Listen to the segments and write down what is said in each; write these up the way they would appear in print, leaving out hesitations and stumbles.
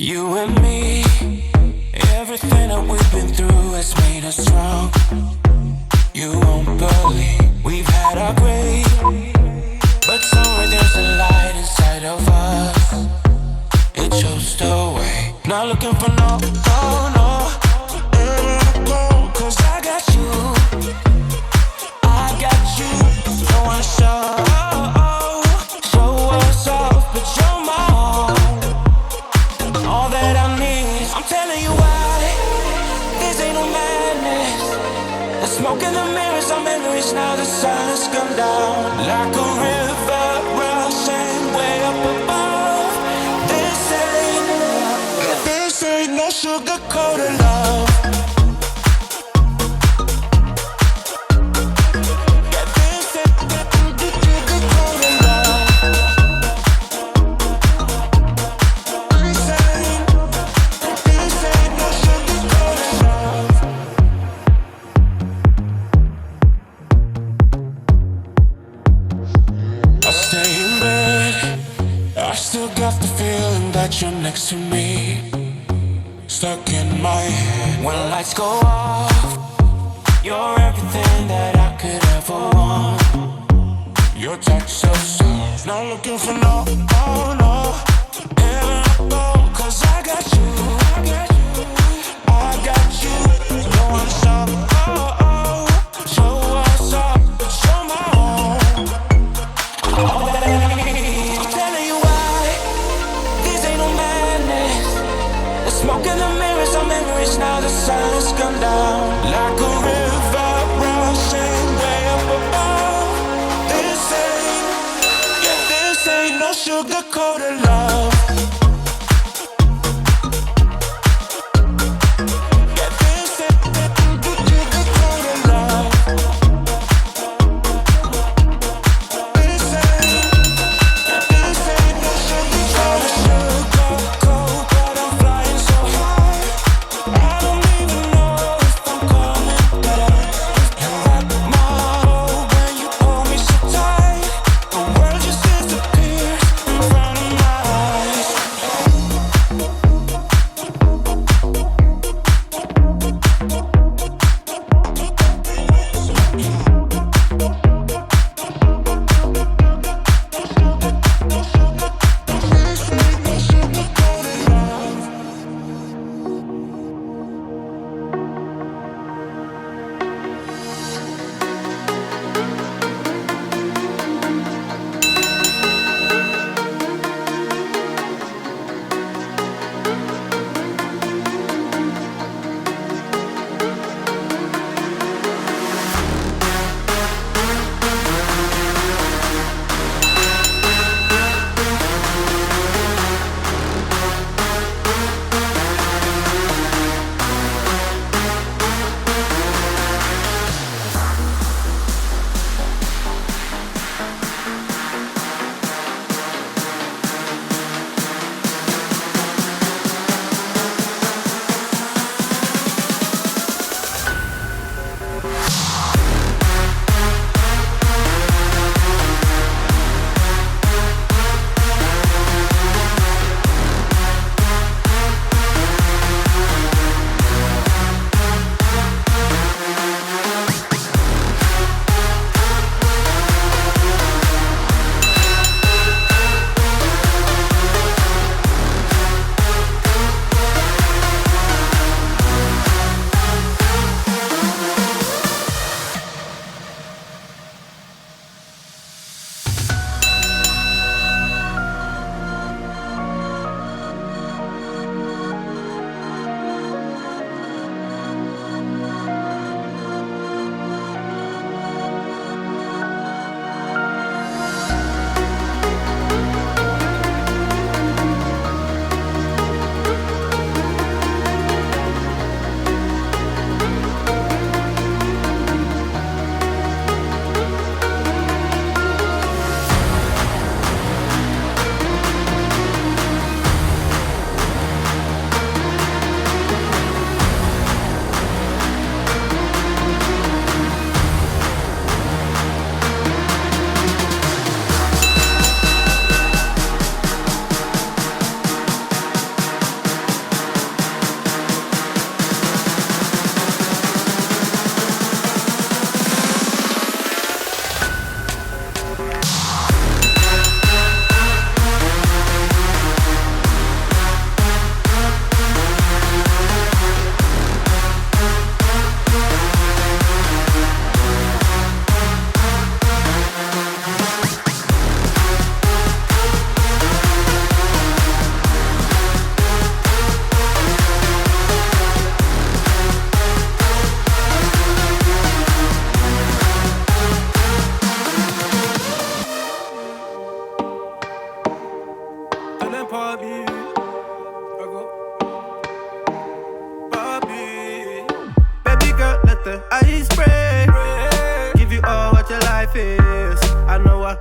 You and me, everything that we've been through has made us strong. You won't believe we've had our grave, but somewhere there's a light inside of us. It shows the way. Not looking for no, cause I got you. I got you. Don't wanna show us off, but you're my all that I need. I'm telling you why. This ain't no madness. The smoke in the mirrors are memories. Now the sun has come down like a river rushing way up above. This ain't no sugar-coated love. You're next to me, stuck in my head. When lights go off, you're everything that I could ever want. Your touch so soft. Not looking for no, cause I got you. I got you. No one's show us up, but you're my own. All that I need. I'm telling you why. Smoke in the mirrors are memories. Now the sun has come down like a river rushing way up above. This ain't no sugar-coated love. I'm calling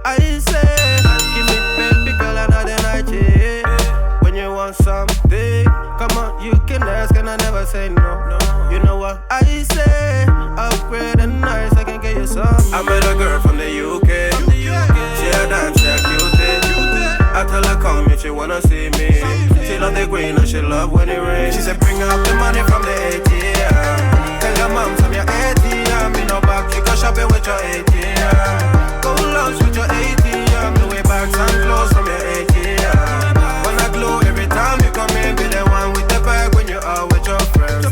I say. Give me baby girl another night, yeah. When you want something, come on, you can ask and I never say no. You know what I say? Upgrade and nice, I can get you some. I met a girl from the UK. She a dance, she a cutie. I tell her come if she wanna see me. She love the green and she love when it rains. She said bring up the money from the ATM. Tell your mom some your ATM. Me no back, you go shopping with your ATM. Go lunch with your ATM. The way bags and clothes from your ATM. When I glow every time you come in, be the one with the bag when you are with your friends.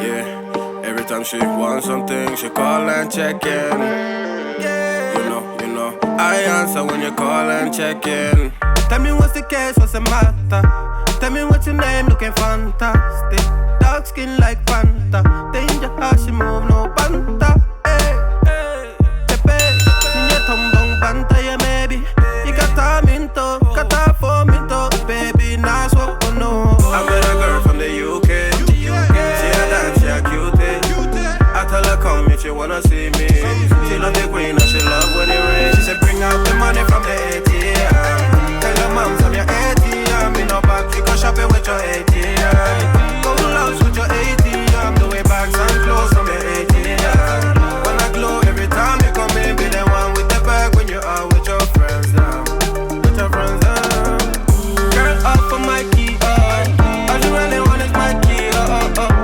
Yeah, every time she wants something, she call and check in. You know, I answer when you call and check in. Tell me what's the case, what's the matter? Tell me what's your name, looking fantastic. Dark skin like Fanta. Danger how she move, no banta. Hey, hey, pepe. Niña tombong banta, yeah, maybe. You got time into, got time for me to. Baby, nice walk, oh no. I met a girl from the UK. She a dance, she a cutie. I tell her come if she wanna see me. She love the green and she love when it rains. She said bring out the money from the ATM. Tell your mom some your ATM. Me no back, you go shopping with your ATM. Go lunch with your ATM. The way bags and clothes from your ATM. When I glow every time you come in, be the one with the bag when you are with your friends. With your friends. Girl up for my key. All you really want is my key.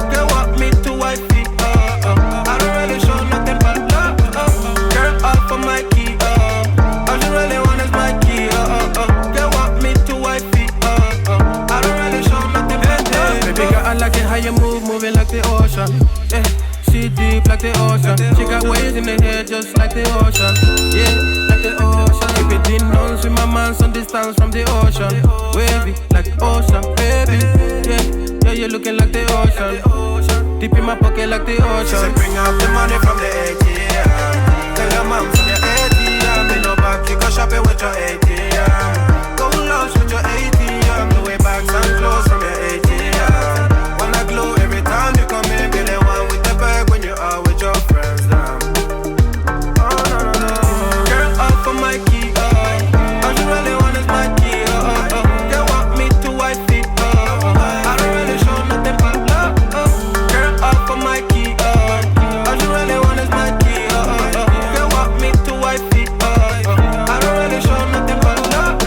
Girl want me to wifey. I don't really show nothing but love. Girl up for my key. All you really want is my key. Girl want me to wifey. I don't really show nothing but love. Baby girl, I like it how you move, moving like the ocean. Yeah, she deep like the ocean. She got waves in the hair just like the ocean. Yeah, like the ocean. If it didn't know, with my man some distance from the ocean. Wavy like the ocean, baby. Yeah, you're looking like the ocean. Deep in my pocket like the ocean. She said bring out the money from the ATM. Tell your mom from your ATM. Me no back, you go shopping with your ATM. Go lunch with your ATM. The way bags and clothes from your ATM. When I glow every time you come in, be the one with the bag when you are with your friends. Girl up for my key. All you really want is my key. Girl want me to wifey. I don't really show nothing but love. Girl up for my key. All you really want is my key. Girl want me to wifey. I don't really show nothing but love.